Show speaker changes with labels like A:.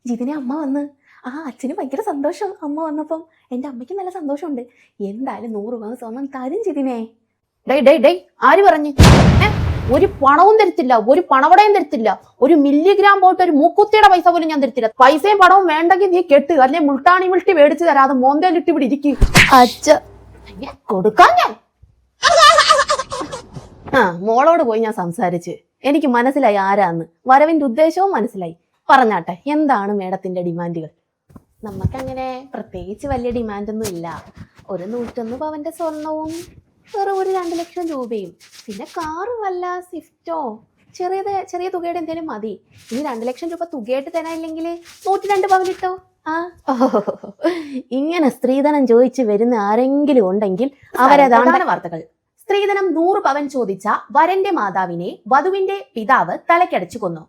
A: ജിതിനെ അമ്മ വന്ന്. അച്ഛന് ഭയങ്കര സന്തോഷം അമ്മ വന്നപ്പം. എൻ്റെ അമ്മയ്ക്ക് നല്ല സന്തോഷമുണ്ട്. എന്തായാലും 100 പവൻ സ്വർണം തരും ജിതിനെ.
B: ആര് പറഞ്ഞു? ഒരു പണവും തരത്തില്ല, ഒരു പണവടയും തരത്തില്ല, ഒരു മില്ലിഗ്രാം പോയിട്ട് ഒരു മൂക്കുത്തിയുടെ പൈസ പോലും ഞാൻ തരത്തില്ല. പൈസയും പണവും വേണ്ടെങ്കിൽ നീ കെട്ട്, അല്ലെ മുൾട്ടാണി മുൾട്ടി മേടിച്ചു തരാതെ മോന്തയിലിട്ട് ഇവിടെ ഇരിക്കും.
A: അച്ഛ
B: കൊടുക്കാൻ ഞാൻ
A: മോളോട് പോയി ഞാൻ സംസാരിച്ച്. എനിക്ക് മനസ്സിലായി ആരാന്ന്. വരവിന്റെ ഉദ്ദേശവും മനസ്സിലായി. പറഞ്ഞാട്ടെ, എന്താണ് മേഡത്തിന്റെ ഡിമാൻഡുകൾ? നമുക്കങ്ങനെ പ്രത്യേകിച്ച് വലിയ ഡിമാൻഡൊന്നും ഇല്ല. ഒരു 101 പവന്റെ സ്വർണവും വേറെ ഒരു 2 ലക്ഷം രൂപയും, പിന്നെ കാറ് വല്ല സ്വിഫ്റ്റോ ചെറിയ തുകയുടെ എന്തെങ്കിലും മതി. ഇനി 2 ലക്ഷം രൂപ തുകയായിട്ട് തരാനില്ലെങ്കിൽ 102 പവൻ ഇട്ടോ. ഇങ്ങനെ സ്ത്രീധനം ചോദിച്ചു വരുന്ന ആരെങ്കിലും ഉണ്ടെങ്കിൽ അവരതാണ് വാർത്തകൾ. സ്ത്രീധനം 100 പവൻ ചോദിച്ച വരന്റെ മാതാവിനെ വധുവിന്റെ പിതാവ് തലക്കടിച്ചു കൊന്നു.